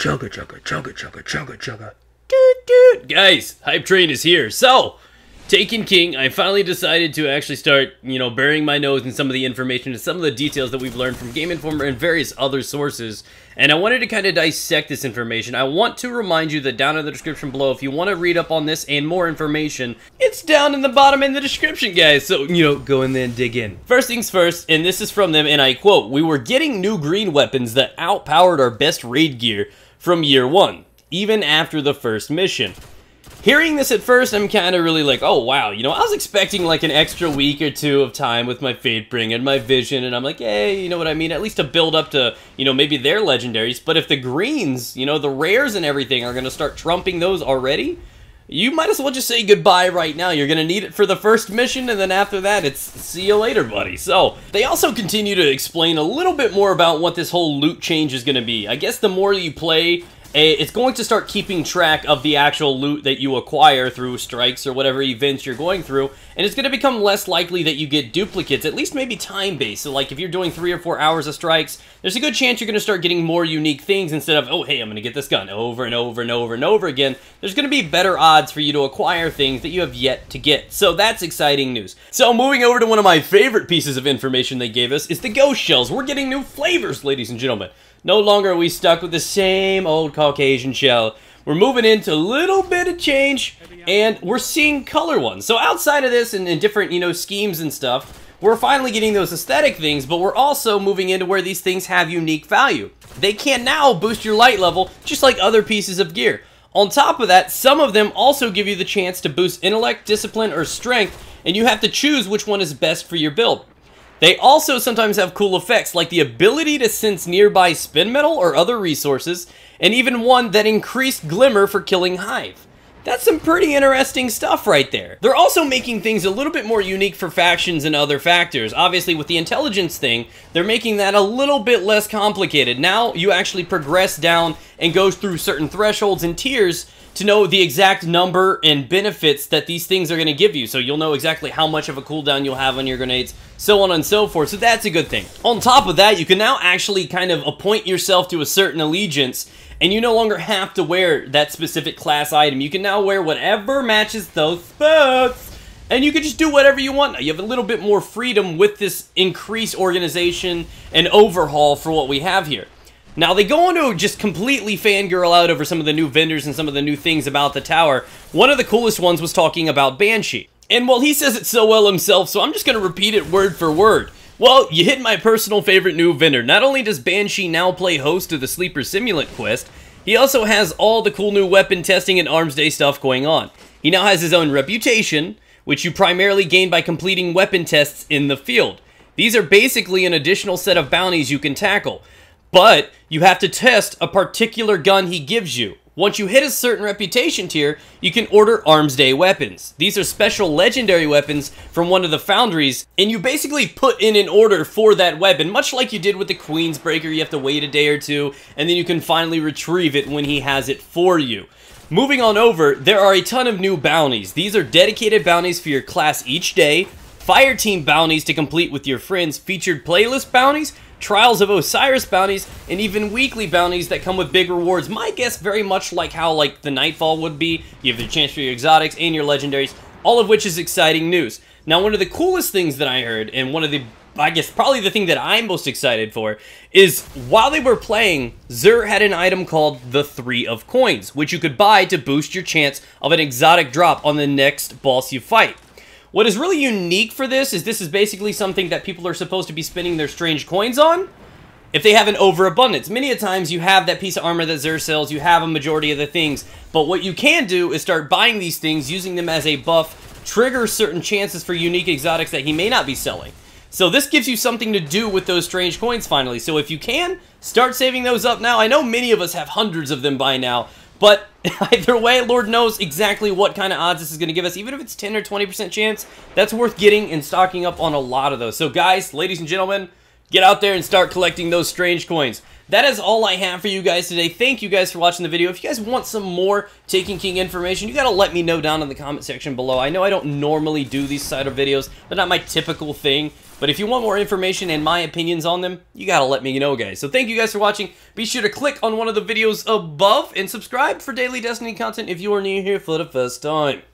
chugga chugga chugga chugga chugga chugga. Doot. Guys, Hype Train is here. So, Taken King, I finally decided to actually start, burying my nose in some of the information and some of the details that we've learned from Game Informer and various other sources. And I wanted to kind of dissect this information. I want to remind you that down in the description below, if you want to read up on this and more information, it's down in the bottom in the description, guys. So, go in there and dig in. First things first, and this is from them, and I quote, "We were getting new green weapons that outpowered our best raid gear from year one, even after the first mission." Hearing this at first, I'm kind of really like, oh wow, I was expecting like an extra week or two of time with my Fatebringer and my Vision, and I'm like, hey, you know what I mean? At least to build up to, maybe their legendaries. But if the greens, the rares and everything are going to start trumping those already, you might as well just say goodbye right now. You're going to need it for the first mission, and then after that, it's see you later, buddy. So, they also continue to explain a little bit more about what this whole loot change is going to be. I guess the more you play, it's going to start keeping track of the actual loot that you acquire through strikes or whatever events you're going through, and it's going to become less likely that you get duplicates, at least maybe time-based. So like if you're doing 3 or 4 hours of strikes, there's a good chance you're going to start getting more unique things instead of, oh hey, I'm going to get this gun over and over and over and over again. There's going to be better odds for you to acquire things that you have yet to get. So that's exciting news. So moving over to one of my favorite pieces of information they gave us is the ghost shells. We're getting new flavors, ladies and gentlemen. No longer are we stuck with the same old Caucasian shell. We're moving into a little bit of change, and we're seeing color ones. So outside of this and different, schemes and stuff, we're finally getting those aesthetic things, but we're also moving into where these things have unique value. They can now boost your light level, just like other pieces of gear. On top of that, some of them also give you the chance to boost intellect, discipline, or strength, and you have to choose which one is best for your build. They also sometimes have cool effects, like the ability to sense nearby spin metal or other resources, and even one that increased glimmer for killing Hive. That's some pretty interesting stuff right there. They're also making things a little bit more unique for factions and other factors. Obviously, with the intelligence thing, they're making that a little bit less complicated. Now, you actually progress down and go through certain thresholds and tiers to know the exact number and benefits that these things are going to give you. So you'll know exactly how much of a cooldown you'll have on your grenades, so on and so forth. So that's a good thing. On top of that, you can now actually kind of appoint yourself to a certain allegiance, and you no longer have to wear that specific class item. You can now wear whatever matches those spots, and you can just do whatever you want. Now, you have a little bit more freedom with this increased organization and overhaul for what we have here. Now, they go on to just completely fangirl out over some of the new vendors and some of the new things about the tower. One of the coolest ones was talking about Banshee. And, well, he says it so well himself, so I'm just going to repeat it word for word. Well, you hit my personal favorite new vendor. Not only does Banshee now play host to the Sleeper Simulant quest, he also has all the cool new weapon testing and Arms Day stuff going on. He now has his own reputation, which you primarily gain by completing weapon tests in the field. These are basically an additional set of bounties you can tackle. But you have to test a particular gun he gives you. Once you hit a certain reputation tier, you can order Arms Day weapons. These are special legendary weapons from one of the foundries, and you basically put in an order for that weapon, much like you did with the Queensbreaker. You have to wait a day or two, and then you can finally retrieve it when he has it for you. Moving on over, there are a ton of new bounties. These are dedicated bounties for your class each day, Fire Team bounties to complete with your friends, featured playlist bounties, Trials of Osiris bounties, and even weekly bounties that come with big rewards. My guess, very much like how the Nightfall would be. You have the chance for your exotics and your legendaries, all of which is exciting news. Now, one of the coolest things that I heard, and one of the, I guess, probably the thing that I'm most excited for, is while they were playing, Xur had an item called the 3 of Coins, which you could buy to boost your chance of an exotic drop on the next boss you fight. What is really unique for this is basically something that people are supposed to be spending their strange coins on if they have an overabundance. Many a times you have that piece of armor that Xur sells, you have a majority of the things, but what you can do is start buying these things, using them as a buff, trigger certain chances for unique exotics that he may not be selling. So this gives you something to do with those strange coins finally. So if you can, start saving those up now. I know many of us have hundreds of them by now, but either way, Lord knows exactly what kind of odds this is going to give us. Even if it's 10 or 20% chance, that's worth getting and stocking up on a lot of those. So guys, ladies and gentlemen, get out there and start collecting those strange coins. That is all I have for you guys today. Thank you guys for watching the video. If you guys want some more Taken King information, you got to let me know down in the comment section below. I know I don't normally do these side of videos. They're not my typical thing. But if you want more information and my opinions on them, you gotta let me know, guys. So thank you guys for watching. Be sure to click on one of the videos above and subscribe for daily Destiny content if you are new here for the first time.